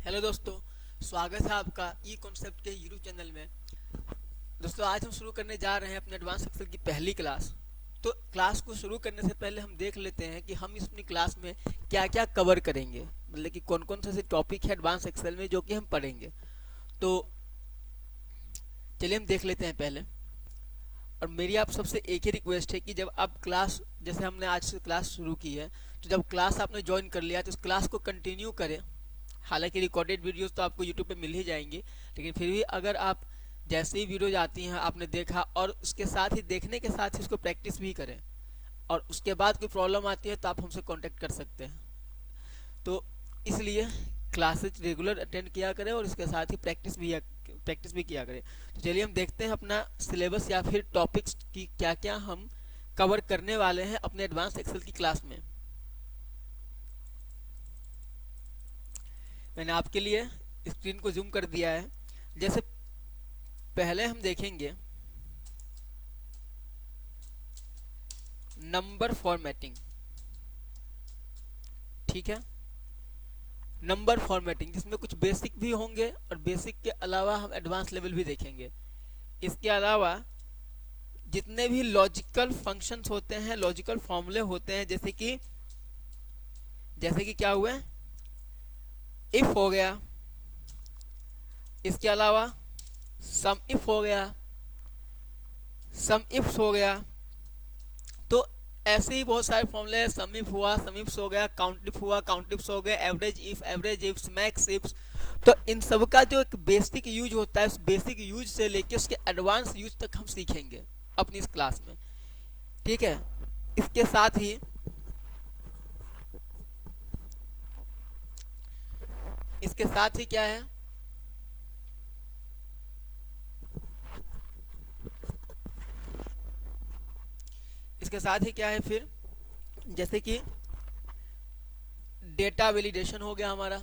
Hello दोस्तों, स्वागत है आपका ई कॉन्सेप्ट के यूट्यूब चैनल में। दोस्तों, आज हम शुरू करने जा रहे हैं अपने एडवांस एक्सेल की पहली क्लास। तो क्लास को शुरू करने से पहले हम देख लेते हैं कि हम इस अपनी क्लास में क्या क्या कवर करेंगे, मतलब कि कौन कौन से ऐसे टॉपिक है एडवांस एक्सेल में जो कि हम पढ़ेंगे। तो चलिए हम देख लेते हैं पहले। और मेरी आप सबसे एक ही रिक्वेस्ट है कि जब आप क्लास, जैसे हमने आज से क्लास शुरू की है, तो जब क्लास आपने ज्वाइन कर लिया तो उस क्लास को कंटिन्यू करें। हालांकि रिकॉर्डेड वीडियोस तो आपको यूट्यूब पे मिल ही जाएंगी, लेकिन फिर भी अगर आप जैसे ही वीडियोज आती हैं आपने देखा और उसके साथ ही देखने के साथ ही उसको प्रैक्टिस भी करें, और उसके बाद कोई प्रॉब्लम आती है तो आप हमसे कांटेक्ट कर सकते हैं। तो इसलिए क्लासेज रेगुलर अटेंड किया करें और इसके साथ ही प्रैक्टिस भी किया करें। तो चलिए हम देखते हैं अपना सिलेबस या फिर टॉपिक्स की क्या क्या हम कवर करने वाले हैं अपने एडवांस एक्सेल की क्लास में। मैंने आपके लिए स्क्रीन को जूम कर दिया है। जैसे पहले हम देखेंगे नंबर फॉर्मेटिंग। ठीक है, नंबर फॉर्मेटिंग जिसमें कुछ बेसिक भी होंगे और बेसिक के अलावा हम एडवांस लेवल भी देखेंगे। इसके अलावा जितने भी लॉजिकल फंक्शंस होते हैं, लॉजिकल फॉर्मूले होते हैं, जैसे कि क्या हुआ, इफ हो गया, इसके अलावा सम इफ हो गया, सम इफ्स हो गया। तो ऐसे ही बहुत सारे फॉर्मूले हैं। सम इफ हुआ, सम इफ्स हो गया, काउंट इफ हुआ, काउंट इफ्स हो गए, एवरेज इफ्स, मैक्स इफ्स। तो इन सब का जो एक बेसिक यूज होता है, उस बेसिक यूज से लेके उसके एडवांस यूज तक हम सीखेंगे अपनी इस क्लास में। ठीक है, इसके साथ ही इसके साथ ही क्या है, इसके साथ ही क्या है फिर, जैसे कि डेटा वैलिडेशन हो गया हमारा।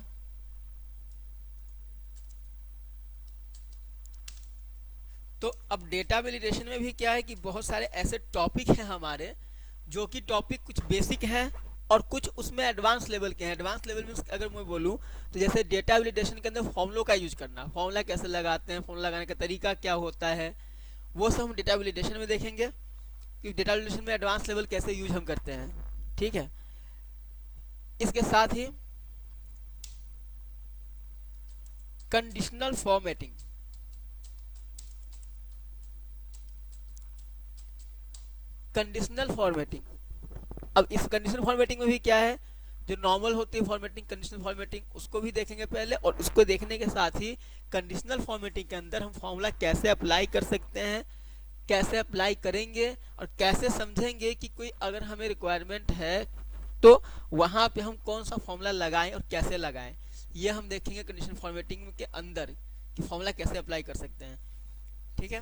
तो अब डेटा वैलिडेशन में भी क्या है कि बहुत सारे ऐसे टॉपिक हैं हमारे, जो कि टॉपिक कुछ बेसिक हैं और कुछ उसमें एडवांस लेवल के हैं। एडवांस लेवल में अगर मैं बोलूँ तो जैसे डेटा वैलिडेशन के अंदर फॉर्मूलों का यूज करना, फॉर्मूला कैसे लगाते हैं, फॉर्मूला लगाने का तरीका क्या होता है, वो सब हम डेटा वैलिडेशन में देखेंगे कि डेटा वैलिडेशन में एडवांस लेवल कैसे यूज हम करते हैं। ठीक है, इसके साथ ही कंडीशनल फॉर्मेटिंग। कंडीशनल फॉर्मेटिंग, अब इस कंडीशनल फॉर्मेटिंग में भी क्या है, जो नॉर्मल होती है फॉर्मेटिंग, कंडीशनल फॉर्मेटिंग, उसको भी देखेंगे पहले। और उसको देखने के साथ ही कंडीशनल फॉर्मेटिंग के अंदर हम फॉर्मूला कैसे अप्लाई कर सकते हैं, कैसे अप्लाई करेंगे और कैसे समझेंगे कि कोई अगर हमें रिक्वायरमेंट है तो वहां पे हम कौन सा फॉर्मूला लगाएं और कैसे लगाएं, ये हम देखेंगे कंडीशनल फॉर्मेटिंग के अंदर कि फॉर्मूला कैसे अप्लाई कर सकते हैं। ठीक है,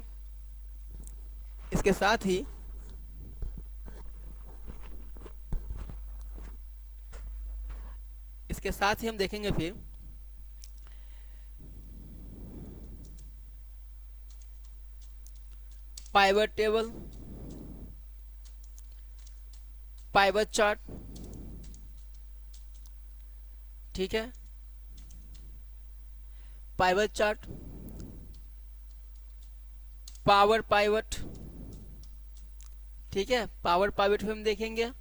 इसके साथ ही हम देखेंगे फिर पाइवट टेबल, पाइवट चार्ट। ठीक है, पाइवट चार्ट, पावर पाइवट। ठीक है, पावर पाइवट भी हम देखेंगे।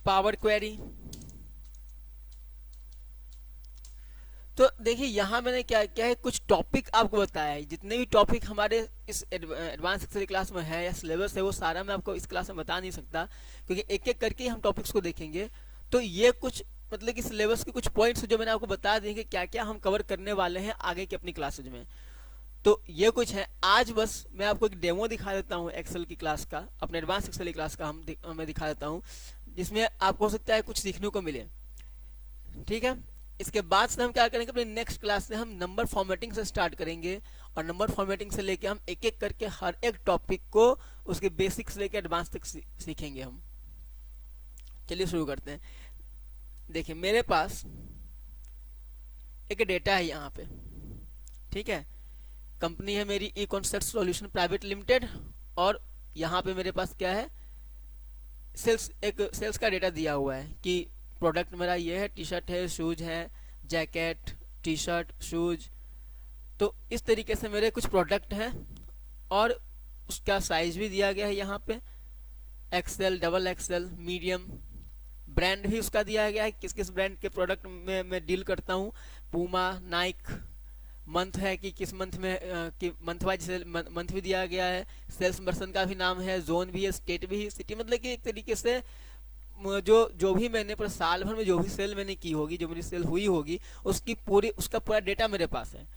Power query. तो देखिए यहाँ मैंने क्या क्या है, कुछ टॉपिक आपको बताया है। जितने भी टॉपिक हमारे इस एडवांस एक्सेल क्लास में है या सिलेबस है, वो सारा मैं आपको इस क्लास में बता नहीं सकता, क्योंकि एक एक करके हम टॉपिक्स को देखेंगे। तो ये कुछ मतलब कि सिलेबस के कुछ पॉइंट्स जो मैंने आपको बता दिए कि क्या क्या हम कवर करने वाले हैं आगे की अपनी क्लासेज में। तो ये कुछ है। आज बस मैं आपको एक डेमो दिखा देता हूँ एक्सेल की क्लास का, अपने एडवांस एक्सेल की क्लास का मैं दिखा देता हूँ, जिसमें आपको हो सकता है कुछ सीखने को मिले। ठीक है, इसके बाद से हम क्या करेंगे, अपनी नेक्स्ट क्लास से हम नंबर फॉर्मेटिंग से स्टार्ट करेंगे। और नंबर फॉर्मेटिंग से लेके हम एक एक करके हर एक टॉपिक को उसके बेसिक्स से लेके एडवांस तक सीखेंगे हम। चलिए शुरू करते हैं। देखिए मेरे पास एक डेटा है यहाँ पे। ठीक है, कंपनी है मेरी ई कॉन्सेप्ट सॉल्यूशन प्राइवेट लिमिटेड, और यहाँ पे मेरे पास क्या है, सेल्स का डेटा दिया हुआ है कि प्रोडक्ट मेरा ये है, टी शर्ट है, शूज है, जैकेट, टी शर्ट, शूज। तो इस तरीके से मेरे कुछ प्रोडक्ट हैं और उसका साइज भी दिया गया है यहाँ पे, XL, double XL, medium. Brand भी उसका दिया गया है, किस किस ब्रांड के प्रोडक्ट में मैं डील करता हूँ, पूमा, नाइक। मंथ है कि किस मंथ में कि मंथ वाइज मंथ भी दिया गया है, सेल्स पर्सन का भी नाम है, जोन भी है, स्टेट भी है, सिटी। मतलब कि एक तरीके से जो जो भी मैंने पूरे साल भर में जो भी सेल मैंने की होगी, जो मेरी सेल हुई होगी, उसका पूरा डेटा मेरे पास है।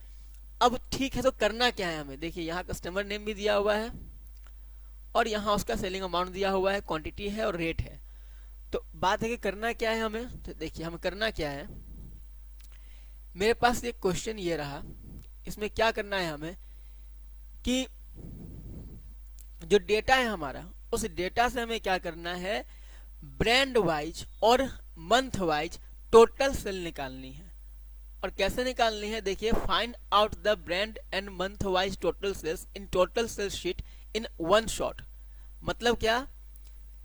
अब ठीक है, तो करना क्या है हमें? देखिए यहाँ कस्टमर नेम भी दिया हुआ है और यहाँ उसका सेलिंग अमाउंट दिया हुआ है, क्वांटिटी है और रेट है। तो बात है कि करना क्या है हमें। तो देखिए हमें करना क्या है, मेरे पास एक क्वेश्चन ये रहा, इसमें क्या करना है हमें कि जो डेटा है हमारा, उस डेटा से हमें क्या करना है, ब्रांड वाइज और मंथ वाइज टोटल सेल निकालनी है। और कैसे निकालनी है? देखिए, find out the brand and month wise total sales in total sales sheet in one shot. मतलब क्या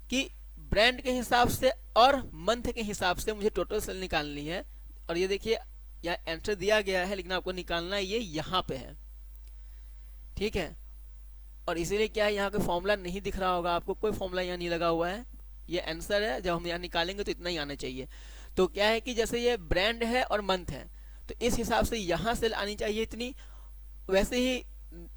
कि ब्रांड के हिसाब से और मंथ के हिसाब से मुझे टोटल सेल निकालनी है। और ये देखिए यह आंसर दिया गया है, लेकिन आपको निकालना ये यहाँ पे है, ठीक है। और इसीलिए क्या है, यहाँ कोई फॉर्मूला नहीं दिख रहा होगा आपको, कोई फॉर्मूला यहाँ नहीं लगा हुआ है, ये आंसर है। जब हम यहाँ निकालेंगे तो इतना ही आना चाहिए। तो क्या है कि जैसे ये ब्रांड है और मंथ है, तो इस हिसाब से यहाँ सेल आनी चाहिए इतनी। वैसे ही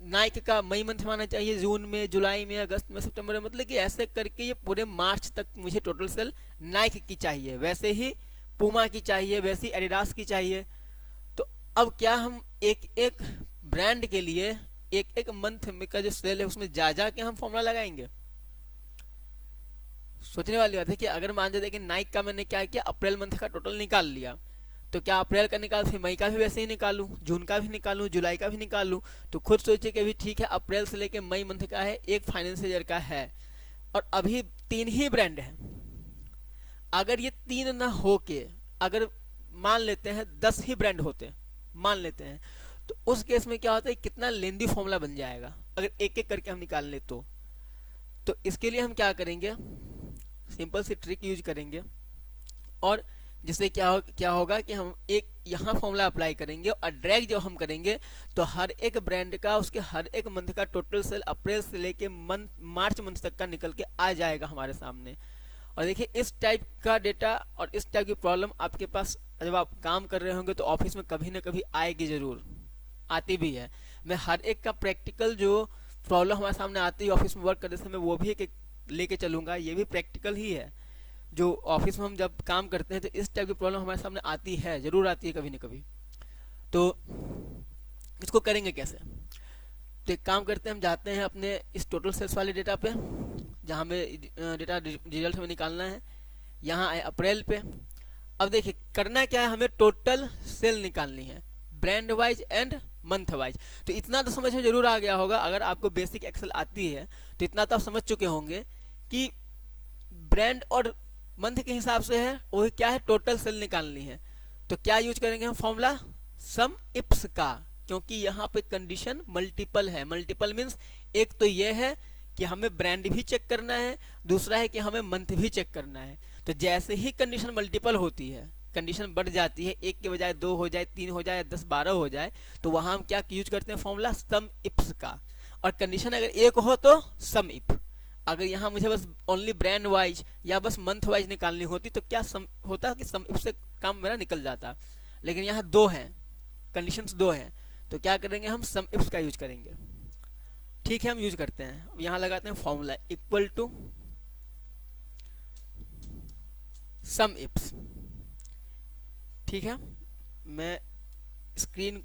नाइक का मई मंथ में आना चाहिए, जून में, जुलाई में, अगस्त में, सितंबर में। मतलब कि ऐसे करके ये पूरे मार्च तक मुझे टोटल सेल नाइक की चाहिए, वैसे ही पूमा की चाहिए, वैसे ही एडिडास की चाहिए। तो अब क्या हम एक एक ब्रांड के लिए एक एक मंथ में का जो सेल है उसमें जा जा के हम फॉर्मूला लगाएंगे? सोचने वाली बात है कि अगर मान जाते कि नाइक का मैंने क्या किया, अप्रैल मंथ का टोटल निकाल लिया, तो क्या अप्रैल का निकाल फिर मई का भी वैसे ही निकालूं, जून का भी निकालूं, जुलाई का भी निकालूं? तो खुद सोचिए कि अभी ठीक है, अप्रैल से लेके मई मंथ का है, एक फाइनेंशियल ईयर का है और अभी 3 ही ब्रांड है। अगर ये 3 ना हो के अगर मान लेते हैं 10 ही ब्रांड होते, मान लेते हैं, तो उस केस में क्या होता है, कितना लेंदी फॉर्मूला बन जाएगा अगर एक एक करके हम निकाल ले तो इसके लिए हम क्या करेंगे, सिंपल सी ट्रिक यूज करेंगे। और जिससे क्या होगा कि हम एक यहाँ फॉर्मूला अप्लाई करेंगे और ड्रैग जब हम करेंगे तो हर एक ब्रांड का, उसके हर एक मंथ का टोटल सेल अप्रैल से लेके मार्च मंथ तक का निकल के आ जाएगा हमारे सामने। और देखिए इस टाइप का डेटा और इस टाइप की प्रॉब्लम आपके पास जब आप काम कर रहे होंगे तो ऑफिस में कभी ना कभी आएगी, जरूर आती भी है। मैं हर एक का प्रैक्टिकल जो प्रॉब्लम हमारे सामने आती है ऑफिस में वर्क करते समय, वो भी एक लेके चलूंगा। ये भी प्रैक्टिकल ही है, जो ऑफिस में हम जब काम करते हैं तो इस टाइप की प्रॉब्लम हमारे सामने आती है, जरूर आती है कभी ना कभी। तो इसको करेंगे कैसे? तो एक काम करते हैं, हम जाते हैं अपने इस टोटल सेल्स वाले डेटा पे, जहाँ हमें डेटा रिजल्ट हमें निकालना है। यहाँ आए अप्रैल पे। अब देखिए करना क्या है, हमें टोटल सेल निकालनी है, brand wise and month wise. तो इतना तो समझ में जरूर आ गया होगा, अगर आपको बेसिक एक्सेल आती है तो इतना तो आप समझ चुके होंगे कि ब्रांड और मंथ के हिसाब से है, वो क्या है, टोटल सेल निकालनी है। तो क्या यूज करेंगे हम फॉर्मूला, सम इप्स का, क्योंकि यहाँ पे कंडीशन मल्टीपल है। मल्टीपल मीन्स एक तो ये है कि हमें ब्रांड भी चेक करना है, दूसरा है कि हमें मंथ भी चेक करना है। तो जैसे ही कंडीशन मल्टीपल होती है, कंडीशन बढ़ जाती है, एक के बजाय 2 हो जाए, 3 हो जाए, 10, 12 हो जाए, तो वहां हम क्या यूज करते हैं, फॉर्मूला सम इप्स का। और कंडीशन अगर एक हो तो सम इप। अगर यहाँ मुझे बस ओनली ब्रांड वाइज या बस मंथ वाइज निकालनी होती तो क्या होता कि सम इप से काम मेरा निकल जाता। लेकिन यहाँ 2 हैं, कंडीशंस 2 हैं, तो क्या करेंगे, हम सम इप्स का यूज करेंगे। ठीक है, हम यूज करते हैं। यहाँ लगाते हैं फॉर्मूला इक्वल टू सम इप्स। ठीक है, मैं स्क्रीन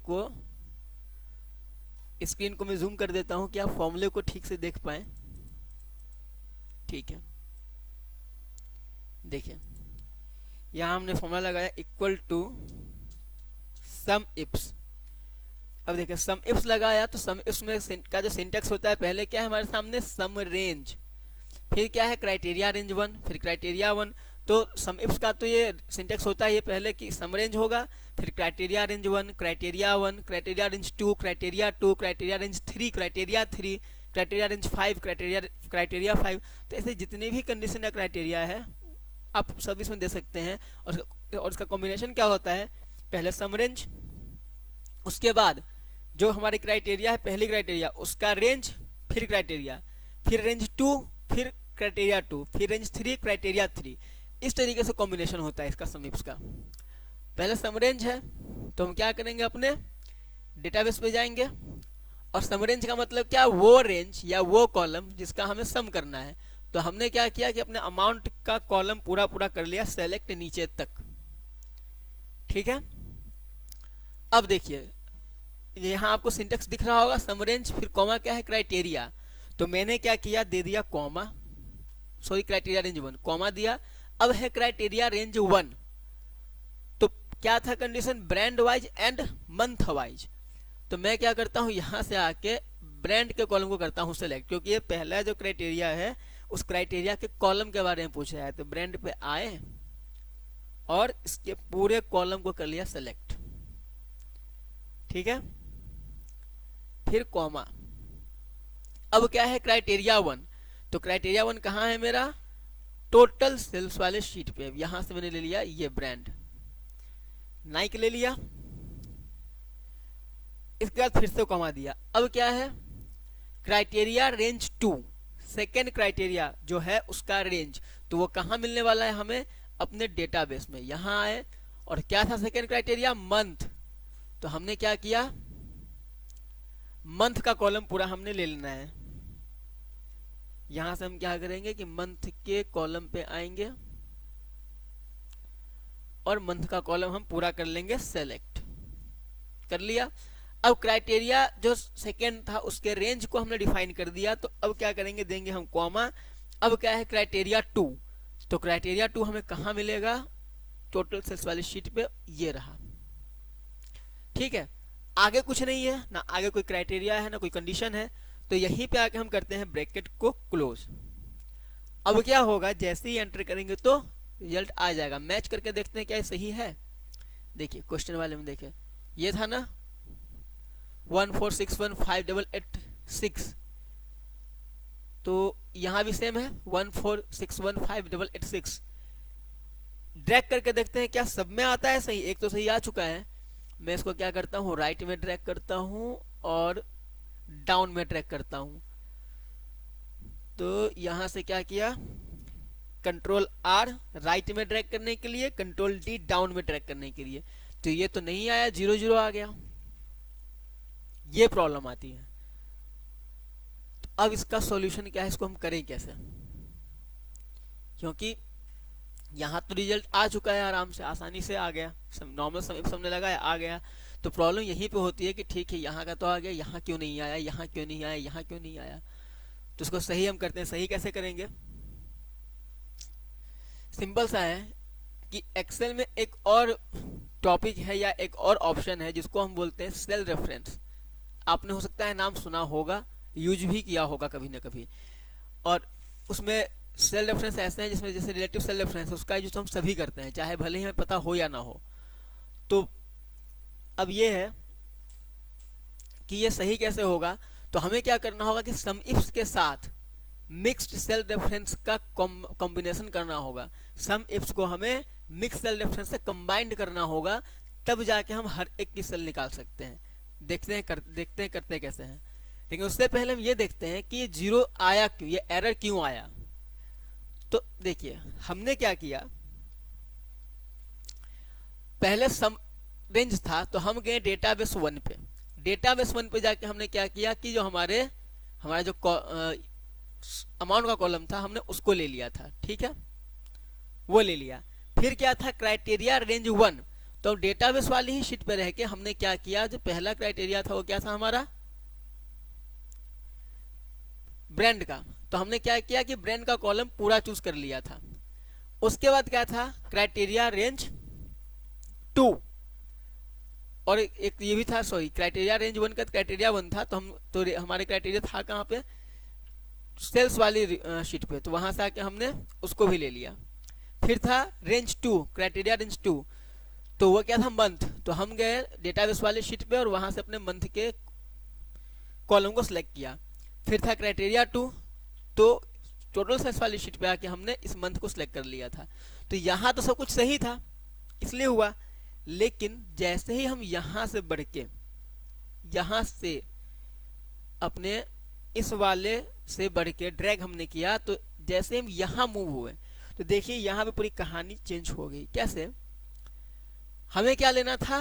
को मैं जूम कर देता हूं कि आप फॉर्मूले को ठीक से देख पाए। ठीक है, देखिए यहां हमने फॉर्मूला लगाया इक्वल टू सम इप्स। अब देखिए सम इप्स लगाया तो सम इप्स में का जो सिंटेक्स होता है, पहले क्या है हमारे सामने, सम रेंज, फिर क्या है क्राइटेरिया रेंज 1, फिर क्राइटेरिया 1। तो सम इप्स का तो ये सिंटेक्स होता है, ये पहले कि सम रेंज होगा, फिर criteria range 1, criteria 1, criteria range 2, criteria 2, criteria range 3, criteria 3, criteria range 5, criteria 5, तो ऐसे जितने भी कंडीशन या क्राइटेरिया है आप सब इसमें दे सकते हैं। और इसका कॉम्बिनेशन क्या होता है, पहले सम रेंज, उसके बाद जो हमारे क्राइटेरिया है पहली क्राइटेरिया उसका रेंज, फिर क्राइटेरिया, फिर रेंज 2, फिर क्राइटेरिया 2, फिर रेंज 3, क्राइटेरिया 3। इस तरीके से कॉम्बिनेशन होता है इसका सम इफ्स का। पहले सम रेंज है तो हम क्या करेंगे, अपने डेटाबेस पे जाएंगे, और सम रेंज का मतलब क्या, वो रेंज या वो कॉलम जिसका हमें सम करना है। तो हमने क्या किया कि अपने अमाउंट का कॉलम पूरा पूरा कर लिया सेलेक्ट नीचे तक, ठीक है। अब देखिए यहाँ आपको सिंटेक्स दिख रहा होगा, सम रेंज फिर कॉमा क्या है, क्राइटेरिया। तो मैंने क्या किया, दे दिया comma, sorry criteria range 1 comma दिया। अब है क्राइटेरिया रेंज 1, तो क्या था condition, brand wise and month wise. तो मैं क्या करता हूँ, यहाँ से आके ब्रांड के कॉलम को करता हूँ सेलेक्ट, क्योंकि ये पहला जो क्राइटेरिया है उस क्राइटेरिया के कॉलम के बारे में पूछ रहा है। तो ब्रांड पे आए और इसके पूरे कॉलम को कर लिया सेलेक्ट, ठीक है। फिर कॉमा, अब क्या है क्राइटेरिया 1, तो क्राइटेरिया 1 कहाँ है मेरा, टोटल सेल्स वाले शीट पे। यहां से मैंने ले लिया ये ब्रांड, नाइक ले लिया, इसके बाद फिर से कॉमा दिया। अब क्या है, क्राइटेरिया रेंज 2, सेकेंड क्राइटेरिया जो है उसका रेंज, तो वो कहाँ मिलने वाला है हमें, अपने डेटाबेस में। यहां आए और क्या था सेकेंड क्राइटेरिया, मंथ, तो हमने क्या किया, मंथ का कॉलम पूरा हमने ले लेना है। यहां से हम क्या करेंगे कि मंथ के कॉलम पे आएंगे और मंथ का कॉलम हम पूरा कर लेंगे सेलेक्ट, कर लिया। अब क्राइटेरिया जो सेकेंड था उसके रेंज को हमने डिफाइन कर दिया, तो अब क्या करेंगे, देंगे हम कॉमा। अब क्या है क्राइटेरिया 2, तो क्राइटेरिया 2 हमें कहां मिलेगा, टोटल सेल्स वाली शीट पे, ये रहा, ठीक है। आगे कुछ नहीं है ना, आगे कोई क्राइटेरिया है ना कोई कंडीशन है, तो यहीं पे आके हम करते हैं ब्रैकेट को क्लोज। अब क्या होगा, जैसे ही एंटर करेंगे तो रिजल्ट आ जाएगा। मैच करके देखते हैं क्या ये सही है। देखिए क्वेश्चन वाले में देखिए, ये था ना 146158886, तो यहां भी सेम है 146158886। ड्रैग करके देखते हैं क्या सब में आता है सही, एक तो सही आ चुका है। मैं इसको क्या करता हूँ, राइट में ड्रैग करता हूँ और डाउन में ड्रैग करता हूँ। तो यहां से क्या किया, कंट्रोल R राइट में ड्रैग करने के लिए, कंट्रोल D डाउन में ड्रैग करने के लिए। तो ये तो नहीं आया, 0 0 आ गया, ये प्रॉब्लम आती है। तो अब इसका सॉल्यूशन क्या है, इसको हम करें कैसे, क्योंकि यहाँ तो रिजल्ट आ चुका है, आराम से आसानी से आ गया, नॉर्मल सबने लगाया आ गया। तो प्रॉब्लम यहीं पे होती है कि ठीक है यहाँ का तो आ गया, यहाँ क्यों नहीं आया, यहाँ क्यों नहीं आया, यहाँ क्यों नहीं आया। तो इसको सही हम करते हैं, सही कैसे करेंगे, सिंपल सा है कि एक्सेल में एक और टॉपिक है या एक और ऑप्शन है जिसको हम बोलते हैं सेल रेफरेंस। आपने हो सकता है नाम सुना होगा, यूज भी किया होगा कभी ना कभी। और उसमें सेल रेफरेंस ऐसे हैं जिसमें जैसे रिलेटिव सेल रेफरेंस उसका यूज हम सभी करते हैं, चाहे भले ही हमें पता हो या ना हो। तो अब ये है कि ये सही कैसे होगा, तो हमें क्या करना होगा कि सम इफ्स के साथ मिक्स्ड सेल रेफरेंस का कॉम्बिनेशन करना होगा। सम इफ्स को हमें मिक्स सेल रेफरेंस से कंबाइंड करना होगा, तब जाके हम हर एक की सेल निकाल सकते हैं। देखते हैं करते कैसे हैं। लेकिन उससे पहले हम ये देखते हैं कि ये 0 आया क्यों, ये एरर क्यों आया। तो देखिए हमने क्या किया, पहले सम रेंज था तो हम गए डेटाबेस 1 पे। डेटाबेस 1 पे जाके हमने क्या किया कि जो हमारा जो अमाउंट का कॉलम था हमने उसको ले लिया था, ठीक है, वो ले लिया। फिर क्या था क्राइटेरिया रेंज 1, तो डेटाबेस वाली ही शीट पे रह के हमने क्या किया, जो पहला क्राइटेरिया था वो क्या था हमारा, ब्रांड का। तो हमने क्या किया कि ब्रांड का कॉलम पूरा चूज कर लिया था। उसके बाद क्या था क्राइटेरिया रेंज 2, और एक ये भी था, सॉरी क्राइटेरिया रेंज 1 का क्राइटेरिया 1 था, तो हमारे क्राइटेरिया था कहाँ पे, सेल्स वाली शीट पे, तो वहां से आके हमने उसको भी ले लिया। फिर था रेंज 2, क्राइटेरिया रेंज 2, तो वो क्या था मंथ, तो हम गए डेटाबेस वाले शीट पे और वहां से अपने मंथ के कॉलम को सिलेक्ट किया। फिर था क्राइटेरिया 2, तो टोटल सेल्स वाली शीट पे आके हमने इस मंथ को सिलेक्ट कर लिया था। तो यहाँ तो सब कुछ सही था इसलिए हुआ, लेकिन जैसे ही हम यहाँ से बढ़ के यहाँ से अपने इस वाले से बढ़ के ड्रैग हमने किया, तो जैसे हम यहाँ मूव हुए तो देखिए यहाँ पे पूरी कहानी चेंज हो गई। कैसे? हमें क्या लेना था,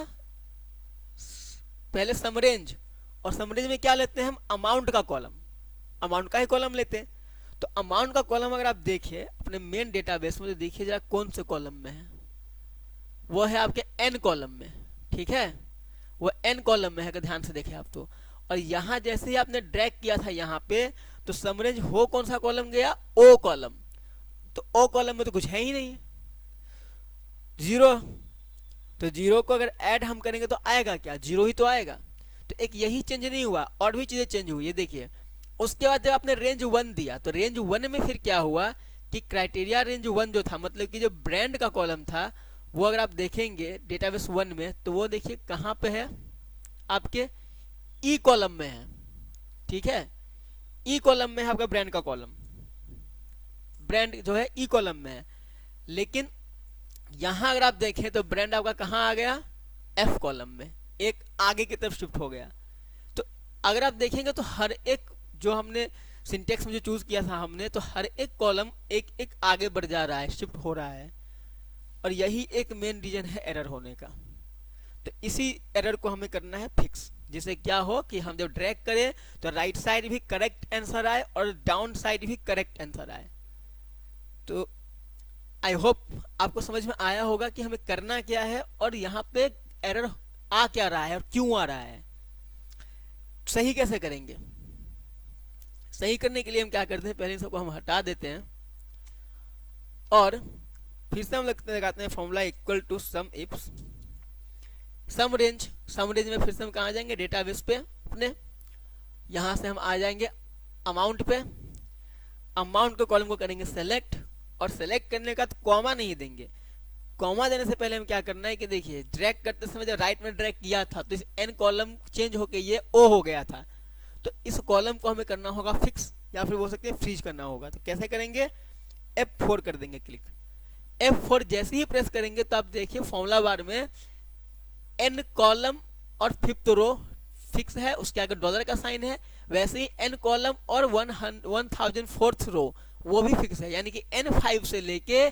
पहले सम रेंज, और सम रेंज में क्या लेते हैं हम, अमाउंट का कॉलम, अमाउंट का ही कॉलम लेते हैं। तो अमाउंट का कॉलम अगर आप देखिए अपने मेन डेटाबेस में, तो देखिए जरा कौन से कॉलम में है, वो है आपके एन कॉलम में। ठीक है, वो एन कॉलम में है, ध्यान से देखें आप तो। और यहाँ जैसे ही आपने ड्रैग किया था यहाँ पे, तो सम रेंज हो कौन सा कॉलम गया, ओ कॉलम। तो ओ कॉलम में तो कुछ है ही नहीं, जीरो। तो जीरो को अगर ऐड हम करेंगे तो आएगा क्या, जीरो ही तो आएगा। तो एक यही चेंज नहीं हुआ, और भी चीजें चेंज हुई है। देखिए उसके बाद जब आपने रेंज 1 दिया, तो रेंज 1 में फिर क्या हुआ कि क्राइटेरिया रेंज 1 जो था, मतलब कि जो ब्रांड का कॉलम था, वो अगर आप देखेंगे डेटाबेस 1 में, तो वो देखिए कहाँ पे है, आपके ई कॉलम में है। ठीक है, ई कॉलम में है आपका ब्रांड का कॉलम, ब्रांड जो है ई कॉलम में है। लेकिन यहां अगर आप देखें तो ब्रांड आपका कहां आ गया, एफ कॉलम में, एक आगे की तरफ शिफ्ट हो गया। तो अगर आप देखेंगे तो हर एक जो हमने सिंटेक्स में जो चूज किया था हमने, तो हर एक कॉलम एक एक आगे बढ़ जा रहा है, शिफ्ट हो रहा है। और यही एक मेन रीजन है एरर होने का। तो इसी एरर को हमें करना है फिक्स, जिससे क्या हो कि हम जब ड्रैग करें तो राइट साइड भी करेक्ट आंसर आए और डाउन साइड भी करेक्ट आंसर आए। तो आई होप आपको समझ में आया होगा कि हमें करना क्या है और यहाँ पे एरर आ क्या रहा है और क्यों आ रहा है, सही कैसे करेंगे। सही करने के लिए हम क्या करते हैं, पहले सबको हम हटा देते हैं और फिर से हम लगाते हैं formula equal to sum ifs sum range. Sum range में फिर से हम कहाँ आ जाएंगे, डेटाबेस पे अपने, यहाँ से हम आ जाएंगे अमाउंट पे। अमाउंट के कॉलम को करेंगे सेलेक्ट, और सेलेक्ट करने का तो कॉमा नहीं देंगे। कॉमा देने से पहले हम क्या करना है कि देखिए ड्रैग करते समय जब राइट में ड्रैग किया था तो इस एन कॉलम चेंज होके ये ओ हो गया था। तो इस कॉलम को हमें करना होगा फिक्स, या फिर बोल सकते हैं फ्रीज करना होगा। तो कैसे करेंगे, F4 कर देंगे क्लिक। F4 जैसे ही प्रेस करेंगे तो आप देखिए फॉर्मूला बार में एन कॉलम और फिफ्थ रो फिक्स है, उसके आगे डॉलर का साइन है। वैसे ही एन कॉलम और 1004th रो वो भी फिक्स है, यानी कि N5 से लेके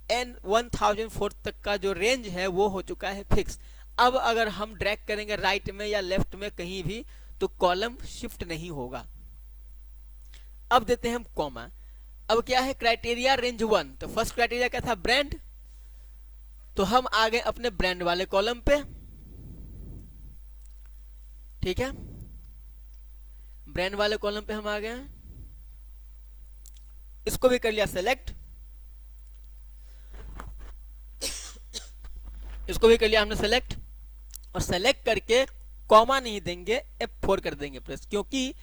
N1004 तक का जो रेंज है वो हो चुका है फिक्स। अब अगर हम ड्रैग करेंगे राइट में या लेफ्ट में कहीं भी तो कॉलम शिफ्ट नहीं होगा। अब देते हैं हम कॉमा। अब क्या है, क्राइटेरिया रेंज 1, तो फर्स्ट क्राइटेरिया क्या था, ब्रांड। तो हम आ गए अपने ब्रांड वाले कॉलम पे। ठीक है, ब्रांड वाले कॉलम पे हम आ गए, इसको भी कर लिया सेलेक्ट, इसको भी कर लिया हमने सेलेक्ट। और सेलेक्ट करके कॉमा नहीं देंगे, F4 कर देंगे प्रेस, क्योंकि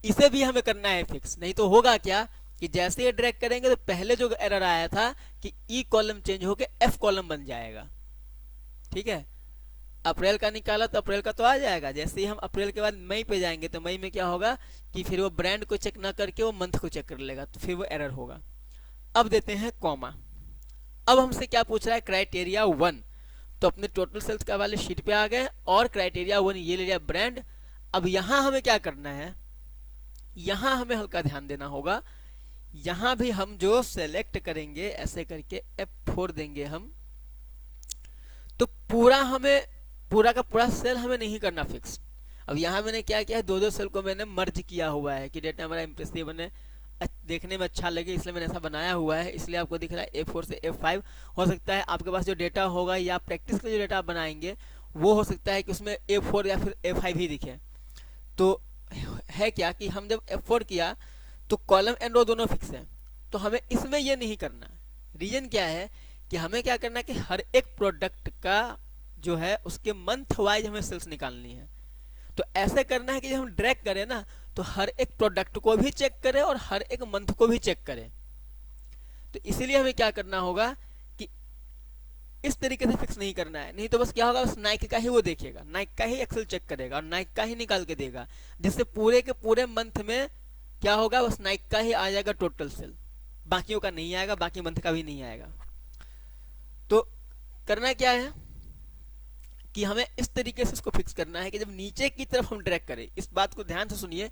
इसे भी हमें करना है फिक्स। नहीं तो होगा क्या कि जैसे ये ड्रैग करेंगे तो पहले जो एरर आया था कि ई कॉलम चेंज होके एफ कॉलम बन जाएगा। ठीक है, अप्रैल का निकाला तो अप्रैल का तो आ जाएगा। जैसे ही हम अप्रैल के बाद मई पे जाएंगे तो मई में क्या होगा कि फिर वो ब्रांड को चेक ना करके वो मंथ को चेक कर लेगा, तो फिर वो एरर होगा। अब देते हैं कॉमा। अब हमसे क्या पूछ रहा है, क्राइटेरिया 1। तो अपने टोटल सेल्स का वाले शीट पे आ गए और क्राइटेरिया 1 ये ले लिया ब्रांड। अब यहां हमें क्या करना है, यहां हमें हल्का ध्यान देना होगा। यहां भी हम जो सेलेक्ट करेंगे ऐसे करके F4 देंगे हम, तो पूरा हमें पूरा का पूरा सेल हमें नहीं करना फिक्स। अब यहाँ मैंने क्या किया है, दो सेल को मैंने मर्ज किया हुआ है कि डेटा हमारा इंप्रेसिव बने, देखने में अच्छा लगे, इसलिए मैंने ऐसा बनाया हुआ है। इसलिए आपको दिख रहा है A4 से F5। हो सकता है आपके पास जो डेटा होगा या प्रैक्टिस का जो डेटा आप बनाएंगे वो हो सकता है कि उसमें A4 या फिर F5 ही दिखे। तो है क्या कि हम जब F4 किया तो कॉलम एंड रो दोनों फिक्स है, तो हमें इसमें ये नहीं करना। रीजन क्या है कि हमें क्या करना है कि हर एक प्रोडक्ट का जो है उसके मंथ वाइज हमें सेल्स निकालनी है। तो ऐसे करना है कि जब हम ड्रैग करें ना तो हर एक प्रोडक्ट को भी चेक करें और हर एक मंथ को भी चेक करें। तो इसीलिए हमें क्या करना होगा कि इस तरीके से फिक्स नहीं करना है, नहीं तो बस क्या होगा, बस नाइक का ही वो देखेगा, नाइक का ही एक्सेल चेक करेगा और नाइक का ही निकाल के देगा, जिससे पूरे के पूरे मंथ में क्या होगा, बस नाइक का ही आ जाएगा टोटल सेल, बाकियों का नहीं आएगा, बाकी मंथ का भी नहीं आएगा। तो करना क्या है कि हमें इस तरीके से इसको फिक्स करना है कि जब नीचे की तरफ हम ड्रैग करें, इस बात को ध्यान से सुनिए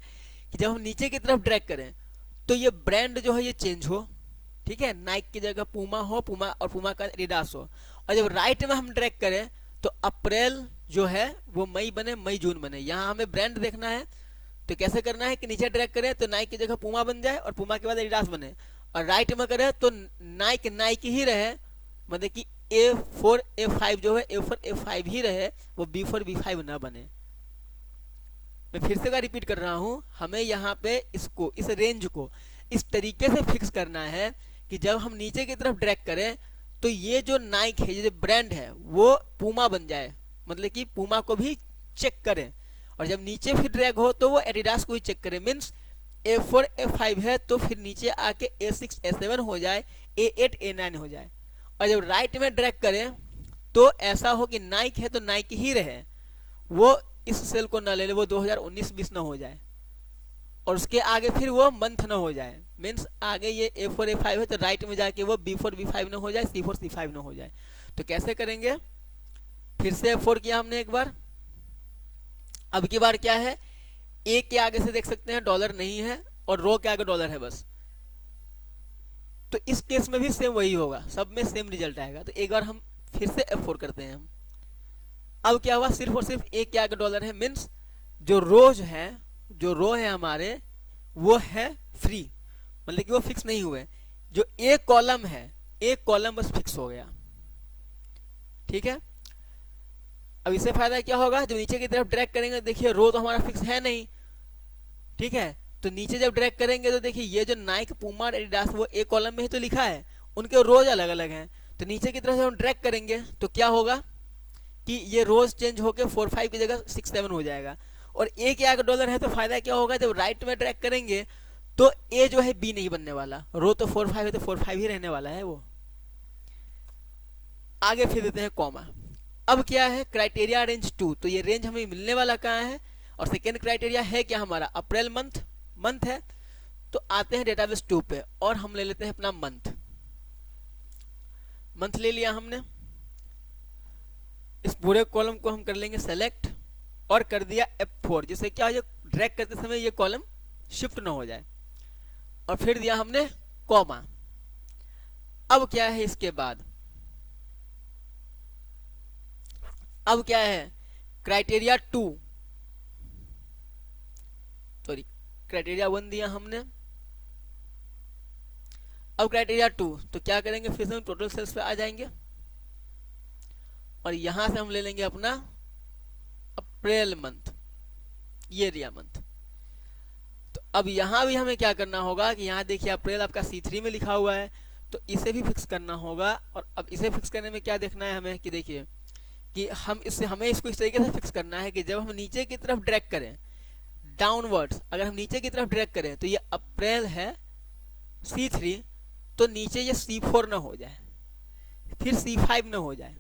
कि जब हम नीचे की तरफ ड्रैग करें तो ये ब्रांड जो है ये चेंज हो, ठीक है, नाइक की जगह पूमा हो, पूमा और पूमा का एडिडास हो। और जब राइट में हम ड्रैग करें तो अप्रैल जो है वो मई बने, मई जून बने। यहाँ हमें ब्रांड देखना है, तो कैसे करना है कि नीचे ड्रैग करें तो नाइक की जगह पूमा बन जाए और पूमा के बाद एडिडास बने, और राइट में करें तो नाइक नाइक ही रहे, मतलब कि A4 A5 जो है A4 A5 ही रहे, वो B4 B5 ना बने। मैं फिर से रिपीट कर रहा हूं, हमें यहाँ पे इसको, इस रेंज को इस तरीके से फिक्स करना है कि जब हम नीचे की तरफ ड्रैग करें तो ये जो नाइक है, ये जो ब्रांड है, वो पूमा बन जाए, मतलब कि पूमा को भी चेक करें। और जब नीचे फिर ड्रैग हो तो वो एडिडास को भी चेक करें, मीन्स A4 A5 है तो फिर नीचे आके A6 A7 हो जाए, A8 A9 हो जाए। और जब राइट में ड्रैग करें तो ऐसा हो कि नाइक है तो नाइक ही रहे, वो इस सेल को ना ले ले, वो 2019-20 ना हो जाए, और उसके आगे फिर वो मंथ ना हो जाए, मीन्स आगे ये A4 A5 है तो राइट में जाके वो B4 B5 ना हो जाए, C4 C5 ना हो जाए। तो कैसे करेंगे, फिर से F4 किया हमने एक बार, अब की बार क्या है, ए के आगे से देख सकते हैं डॉलर नहीं है और रो के आगे डॉलर है बस, तो इस केस में भी सेम वही होगा, सब में सेम रिजल्ट आएगा। तो एक बार हम फिर से F4 करते हैं हम। अब क्या हुआ, सिर्फ और सिर्फ ए के आगे डॉलर है, मीन्स जो रोज है, जो रो है हमारे, वो है फ्री, मतलब कि वो फिक्स नहीं हुए। जो एक कॉलम है, एक कॉलम बस फिक्स हो गया, ठीक है। अब इससे फायदा क्या होगा, जब नीचे की तरफ ड्रैग करेंगे, देखिए रो तो हमारा फिक्स है नहीं, ठीक है, तो नीचे जब ड्रैग करेंगे तो देखिए ये जो नाइक पूमा एडिडास वो एक कॉलम में ही तो लिखा है, उनके रोज अलग अलग हैं। तो नीचे की तरफ जब हम ड्रैग करेंगे तो क्या होगा कि ये रोज चेंज होकर 4-5 की जगह 6-7 हो जाएगा। और ए के आगे डॉलर है तो फायदा क्या होगा, जब राइट में ड्रैग करेंगे तो ए जो है बी नहीं बनने वाला, रो तो 4-5 है तो 4-5 ही रहने वाला है वो। आगे फिर देते हैं कॉमा। अब क्या है, क्राइटेरिया रेंज 2, तो ये रेंज हमें मिलने वाला कहाँ है, और सेकेंड क्राइटेरिया है क्या हमारा, अप्रैल मंथ, मंथ है। तो आते हैं डेटाबेस 2 पे और हम ले लेते हैं अपना मंथ। मंथ ले लिया हमने, इस पूरे कॉलम को हम कर लेंगे सेलेक्ट और कर दिया F4, जिससे क्या हो, ड्रैग करते समय ये कॉलम शिफ्ट ना हो जाए, और फिर दिया हमने कॉमा। अब क्या है इसके बाद, अब क्या है, क्राइटेरिया 2, सॉरी क्राइटेरिया 1 दिया हमने, अब क्राइटेरिया 2, तो क्या करेंगे, फिर से हम टोटल सेल्स पे आ जाएंगे और यहां से हम ले लेंगे अपना अप्रैल मंथ, ये रिया मंथ। तो अब यहां भी हमें क्या करना होगा कि यहां देखिए अप्रैल आपका C3 में लिखा हुआ है, तो इसे भी फिक्स करना होगा। और अब इसे फिक्स करने में क्या देखना है हमें कि देखिए कि हमें इसको इस तरीके से फिक्स करना है कि जब हम नीचे की तरफ ड्रैग करें डाउनवर्ड्स, अगर हम नीचे की तरफ ड्रैग करें तो ये अप्रैल है C3, तो नीचे ये C4 ना हो जाए, फिर C5 ना हो जाए।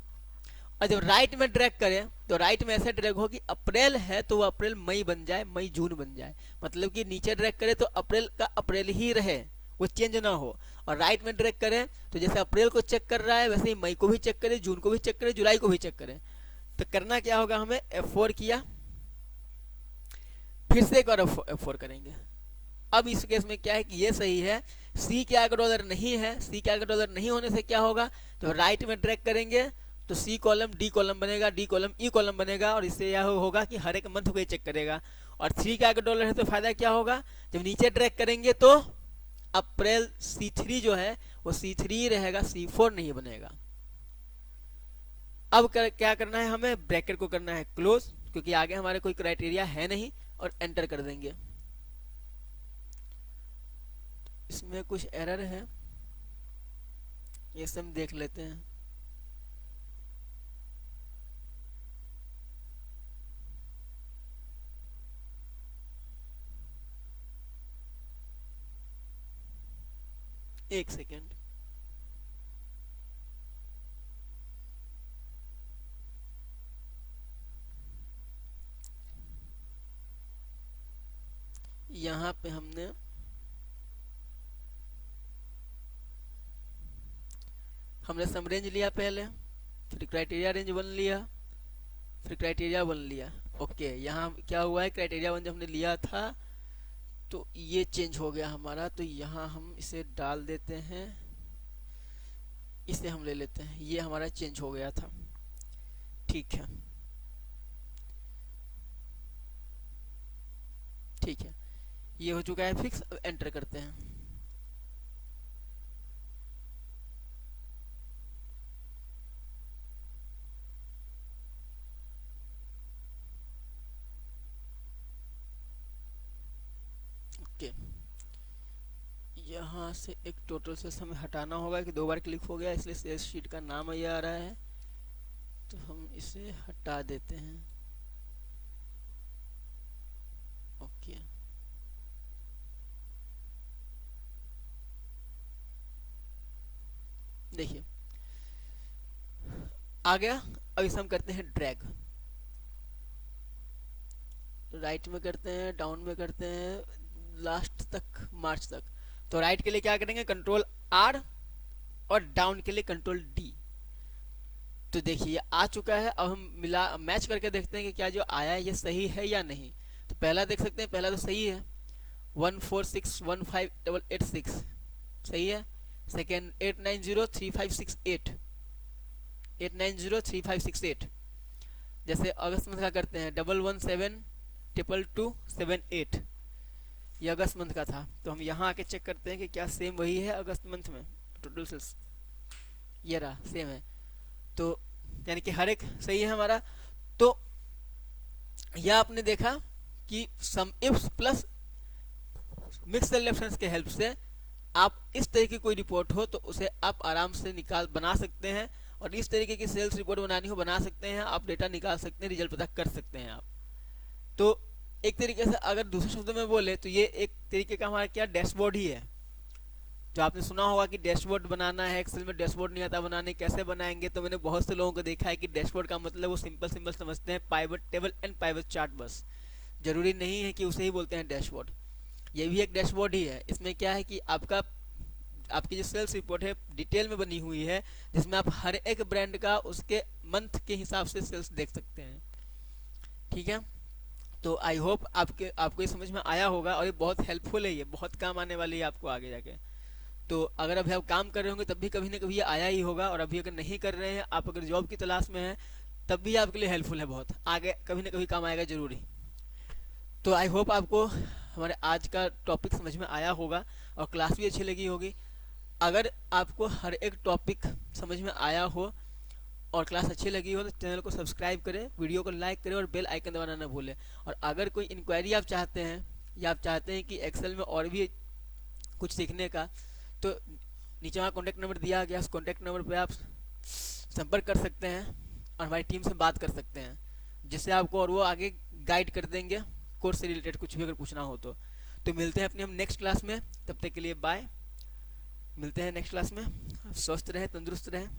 और जब राइट में ड्रैग करें तो राइट में ऐसे ड्रैग हो कि अप्रैल है तो वो अप्रैल मई बन जाए, मई जून बन जाए, मतलब कि नीचे ड्रैग करें तो अप्रैल का अप्रैल ही रहे, वो चेंज ना हो। और राइट में ड्रैग करें तो जैसे अप्रैल को चेक कर रहा है वैसे ही मई को भी चेक करें, जून को भी चेक करें, जुलाई को भी चेक करें। तो करना क्या होगा, हमें F4 किया, फिर से एक बार F4 करेंगे। अब इस केस में क्या है कि ये सही है, सी के आगे डॉलर नहीं है, सी के आगे डॉलर नहीं होने से क्या होगा, तो राइट में ड्रैग करेंगे तो सी कॉलम डी कॉलम बनेगा, डी कॉलम ई कॉलम बनेगा, और इससे यह होगा कि हर एक मंथ को ये चेक करेगा। और थ्री के आगे डॉलर है तो फायदा क्या होगा, जब नीचे ड्रैग करेंगे तो अप्रैल C3 जो है वो C3 रहेगा, C4 नहीं बनेगा। अब क्या करना है, हमें ब्रैकेट को करना है क्लोज, क्योंकि आगे हमारे कोई क्राइटेरिया है नहीं, और एंटर कर देंगे। इसमें कुछ एरर है, ये सब हम देख लेते हैं। एक सेकेंड, यहाँ पे हमने हमने सम रेंज लिया पहले, फिर क्राइटेरिया रेंज 1 लिया, फिर क्राइटेरिया 1 लिया। ओके, यहाँ क्या हुआ है, क्राइटेरिया 1 जब हमने लिया था तो ये चेंज हो गया हमारा, तो यहाँ हम इसे डाल देते हैं, इसे हम ले लेते हैं, ये हमारा चेंज हो गया था। ठीक है, ठीक है, ये हो चुका है फिक्स। अब एंटर करते हैं। ओके, यहाँ से एक टोटल सेल्स हमें हटाना होगा कि 2 बार क्लिक हो गया, इसलिए सेल्स शीट का नाम ये आ रहा है, तो हम इसे हटा देते हैं। ओके, देखिए आ गया। अब इसे हम करते हैं ड्रैग, राइट में करते हैं, डाउन में करते हैं, लास्ट तक, मार्च तक। तो राइट के लिए क्या करेंगे, कंट्रोल आर, और डाउन के लिए कंट्रोल डी। तो देखिए आ चुका है। अब हम मिला मैच करके देखते हैं कि क्या जो आया है ये सही है या नहीं। तो पहला देख सकते हैं, पहला तो सही है, 146158886 सही है। सेकेंड 8903568, 8903568। जैसे अगस्त मंथ का करते हैं, 1172278, ये अगस्त मंथ का था। तो हम यहाँ आके चेक करते हैं कि क्या सेम वही है अगस्त मंथ में टोटल सेल्स, ये रहा सेम है। तो यानी कि हर एक सही है हमारा। तो यह आपने देखा कि sum ifs plus mix cell reference के हेल्प से आप इस तरीके की कोई रिपोर्ट हो तो उसे आप आराम से बना सकते हैं, और इस तरीके की सेल्स रिपोर्ट बनानी हो बना सकते हैं, आप डेटा निकाल सकते हैं, रिजल्ट पता कर सकते हैं आप। तो एक तरीके से अगर दूसरे शब्दों में बोले तो ये एक तरीके का हमारा क्या डैशबोर्ड ही है। जो आपने सुना होगा कि डैशबोर्ड बनाना है, एक्सेल में डैशबोर्ड नहीं आता बनाने, कैसे बनाएंगे। तो मैंने बहुत से लोगों को देखा है कि डैशबोर्ड का मतलब वो सिंपल सिंपल समझते हैं, pivot table and pivot chart, बस। जरूरी नहीं है कि उसे ही बोलते हैं डैशबोर्ड। ये भी एक डैशबोर्ड ही है। इसमें क्या है कि आपकी जो सेल्स रिपोर्ट है डिटेल में बनी हुई है, जिसमें आप हर एक ब्रांड का उसके मंथ के हिसाब से सेल्स देख सकते हैं। ठीक है, तो आई होप आपको ये समझ में आया होगा, और ये बहुत हेल्पफुल है, ये बहुत काम आने वाली है आपको आगे जाके। तो अगर अभी आप काम कर रहे होंगे तब भी कभी ना कभी ये आया ही होगा, और अभी अगर नहीं कर रहे हैं, आप अगर जॉब की तलाश में हैं, तब भी आपके लिए हेल्पफुल है, बहुत आगे कभी ना कभी काम आएगा जरूरी। तो आई होप आपको हमारे आज का टॉपिक समझ में आया होगा, और क्लास भी अच्छी लगी होगी। अगर आपको हर एक टॉपिक समझ में आया हो और क्लास अच्छी लगी हो तो चैनल को सब्सक्राइब करें, वीडियो को लाइक करें, और बेल आइकन दबाना ना भूलें। और अगर कोई इंक्वायरी आप चाहते हैं, या आप चाहते हैं कि एक्सेल में और भी कुछ सीखने का, तो नीचे वहाँ कॉन्टैक्ट नंबर दिया गया, उस कॉन्टैक्ट नंबर पर आप संपर्क कर सकते हैं और हमारी टीम से बात कर सकते हैं, जिससे आपको और वो आगे गाइड कर देंगे कोर्स से रिलेटेड कुछ भी अगर पूछना हो तो मिलते हैं अपनी हम नेक्स्ट क्लास में। तब तक के लिए बाय, मिलते हैं नेक्स्ट क्लास में। स्वस्थ रहें, तंदुरुस्त रहें।